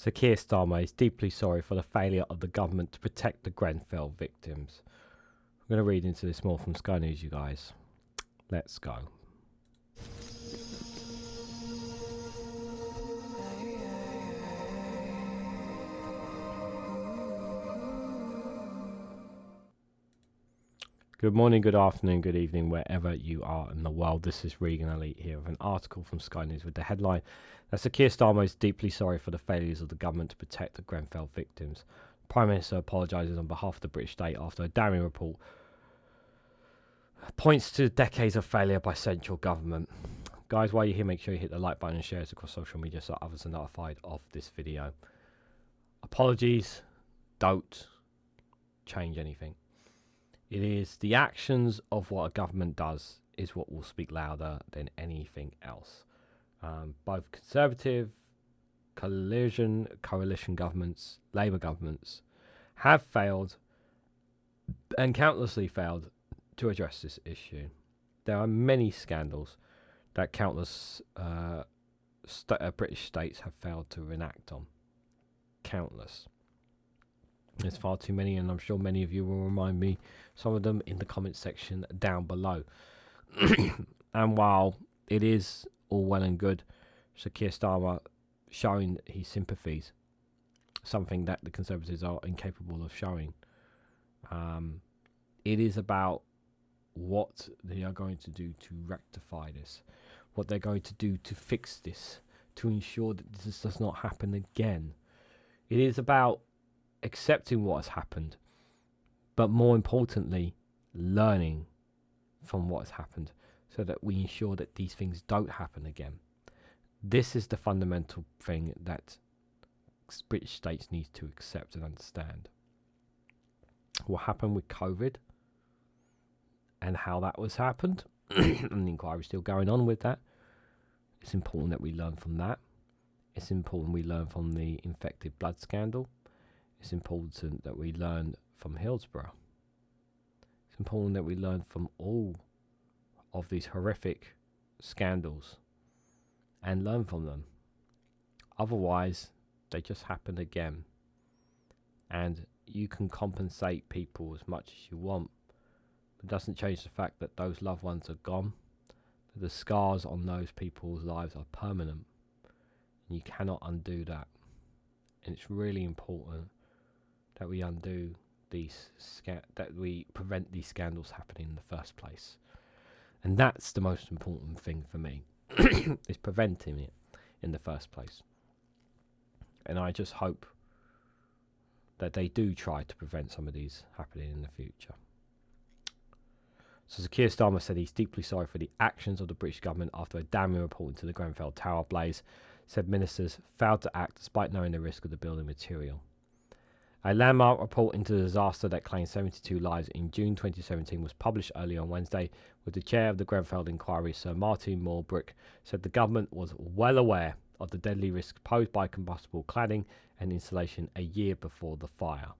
So Keir Starmer is deeply sorry for the failure of the government to protect the Grenfell victims. I'm going to read into this more from Sky News, you guys. Let's go. Good morning, good afternoon, good evening, wherever you are in the world. This is Reganelite here with an article from Sky News with the headline that Keir Starmer is deeply sorry for the failures of the government to protect the Grenfell victims. The Prime Minister apologises on behalf of the British state after a damning report points to decades of failure by central government. Guys, while you're here, make sure you hit the like button and share it across social media so others are notified of this video. Apologies don't change anything. It is the actions of what a government does is what will speak louder than anything else. Both Conservative, coalition governments, Labour governments have failed and countlessly failed to address this issue. There are many scandals that countless British states have failed to enact on. Countless. There's far too many, and I'm sure many of you will remind me some of them in the comments section down below. And while it is all well and good, Sir Keir Starmer showing his sympathies, something that the Conservatives are incapable of showing, it is about what they are going to do to rectify this, what they're going to do to fix this, to ensure that this does not happen again. It is about accepting what has happened, but more importantly, learning from what has happened so that we ensure that these things don't happen again. This is the fundamental thing that British states need to accept and understand. What happened with COVID and how that was happened, and the inquiry is still going on with that. It's important that we learn from that. It's important we learn from the infected blood scandal. It's important that we learn from Hillsborough. It's important that we learn from all of these horrific scandals and learn from them. Otherwise, they just happen again. And you can compensate people as much as you want. But it doesn't change the fact that those loved ones are gone. That the scars on those people's lives are permanent. And you cannot undo that. And it's really important that we undo that we prevent these scandals happening in the first place. And that's the most important thing for me, is preventing it in the first place. And I just hope that they do try to prevent some of these happening in the future. So Keir Starmer said he's deeply sorry for the actions of the British government after a damning report into the Grenfell Tower blaze said ministers failed to act despite knowing the risk of the building material. A landmark report into the disaster that claimed 72 lives in June 2017 was published early on Wednesday, with the chair of the Grenfell inquiry, Sir Martin Moor-Bick, said the government was well aware of the deadly risk posed by combustible cladding and insulation a year before the fire.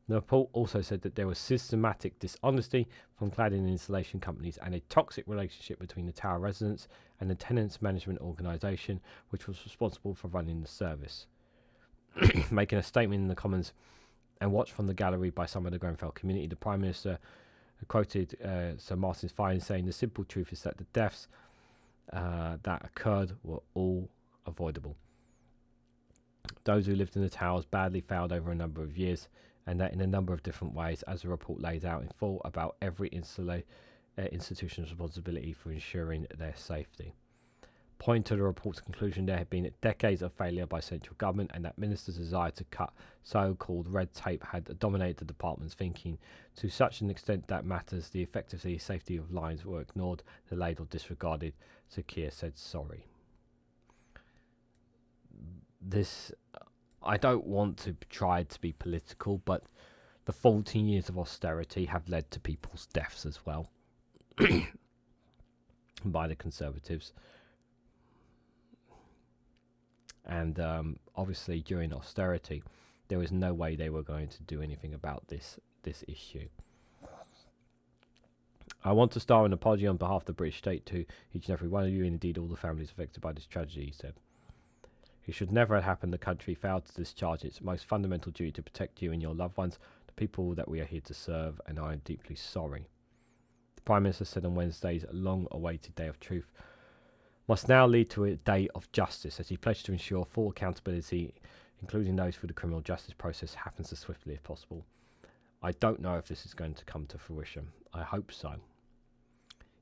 The report also said that there was systematic dishonesty from cladding and insulation companies and a toxic relationship between the tower residents and the Tenant Management Organisation, which was responsible for running the service. Making a statement in the Commons and watched from the gallery by some of the Grenfell community, the Prime Minister quoted Sir Martin's findings, saying the simple truth is that the deaths that occurred were all avoidable. Those who lived in the towers badly failed over a number of years, and that in a number of different ways, as the report lays out in full about every institution's responsibility for ensuring their safety. Point to the report's conclusion there had been decades of failure by central government, and that ministers' desire to cut so-called red tape had dominated the department's thinking to such an extent that matters the effectiveness safety of lines were ignored, delayed or disregarded. Sir Keir said sorry. I don't want to try to be political, but the 14 years of austerity have led to people's deaths as well by the Conservatives. And obviously during austerity, there was no way they were going to do anything about this issue. I want to start an apology on behalf of the British state to each and every one of you, and indeed all the families affected by this tragedy, he said. It should never have happened. The country failed to discharge its most fundamental duty to protect you and your loved ones, the people that we are here to serve, and I am deeply sorry. The Prime Minister said on Wednesday's long-awaited Day of Truth must now lead to a day of justice, as he pledged to ensure full accountability, including those through the criminal justice process, happens as swiftly as possible. I don't know if this is going to come to fruition. I hope so.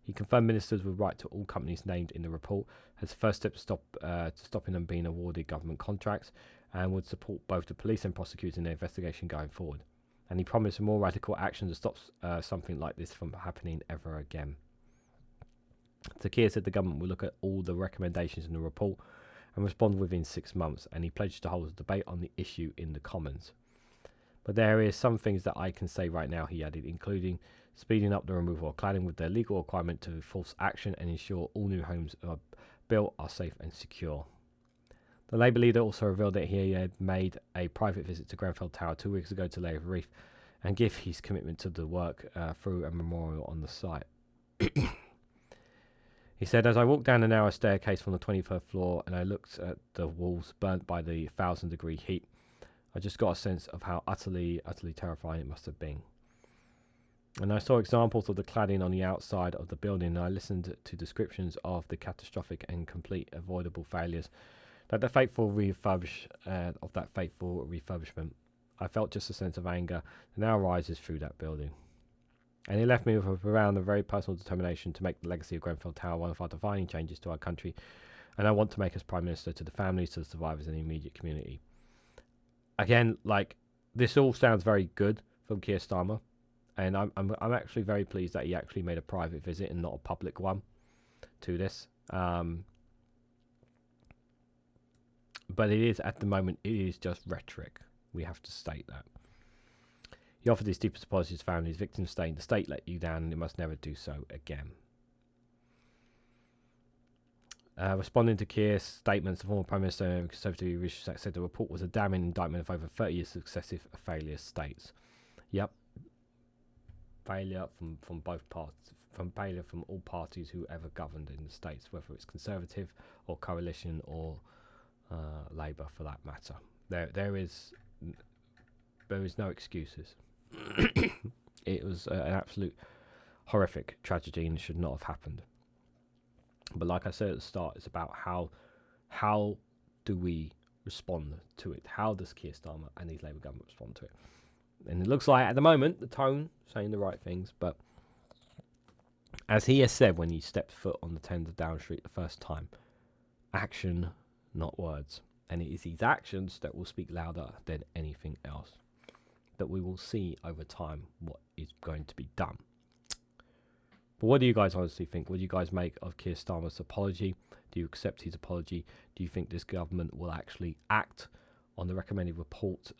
He confirmed ministers would write to all companies named in the report as a first step to stopping them being awarded government contracts, and would support both the police and prosecutors in their investigation going forward. And he promised more radical action to stop something like this from happening ever again. Keir said the government will look at all the recommendations in the report and respond within 6 months, and he pledged to hold a debate on the issue in the Commons. But there is some things that I can say right now, he added, including speeding up the removal of cladding with their legal requirement to force action and ensure all new homes are built are safe and secure. The Labour leader also revealed that he had made a private visit to Grenfell Tower 2 weeks ago to lay a wreath and give his commitment to the work through a memorial on the site. He said, as I walked down the narrow staircase from the 23rd floor and I looked at the walls burnt by the 1,000-degree heat, I just got a sense of how utterly terrifying it must have been. And I saw examples of the cladding on the outside of the building, and I listened to descriptions of the catastrophic and complete avoidable failures of that fateful refurbishment. I felt just a sense of anger that now rises through that building. And it left me with around a very personal determination to make the legacy of Grenfell Tower one of our defining changes to our country, and I want to make as Prime Minister to the families, to the survivors and the immediate community. Again, like, this all sounds very good from Keir Starmer, and I'm actually very pleased that he actually made a private visit and not a public one to this. But it is, at the moment, it is just rhetoric. We have to state that. He offered his deepest apologies to families, victims, saying the state let you down and it must never do so again. Responding to Keir's statements, the former Prime Minister and Conservative Rishi Sunak said the report was a damning indictment of over 30 years of successive failure states. Yep. Failure from both parties, failure from all parties who ever governed in the states, whether it's Conservative or Coalition or Labour for that matter. There is no excuses. It was an absolute horrific tragedy and should not have happened. But like I said at the start, it's about how do we respond to it? How does Keir Starmer and his Labour government respond to it? And it looks like at the moment the tone saying the right things, but as he has said when he stepped foot on the tender Down Street the first time, action, not words. And it is these actions that will speak louder than anything else. That we will see over time what is going to be done. But what do you guys honestly think? What do you guys make of Keir Starmer's apology? Do you accept his apology? Do you think this government will actually act on the recommended report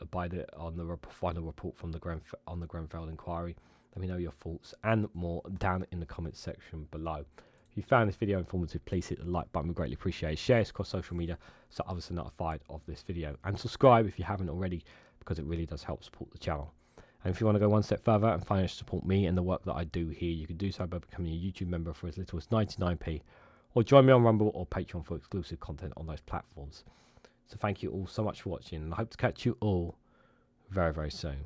on the final report from the Grenfell inquiry? Let me know your thoughts and more down in the comments section below. If you found this video informative, please hit the like button. We greatly appreciate it. Share it across social media so others are notified of this video. And subscribe if you haven't already, because it really does help support the channel. And if you want to go one step further and financially support me and the work that I do here, you can do so by becoming a YouTube member for as little as 99p, or join me on Rumble or Patreon for exclusive content on those platforms. So thank you all so much for watching, and I hope to catch you all very, very soon.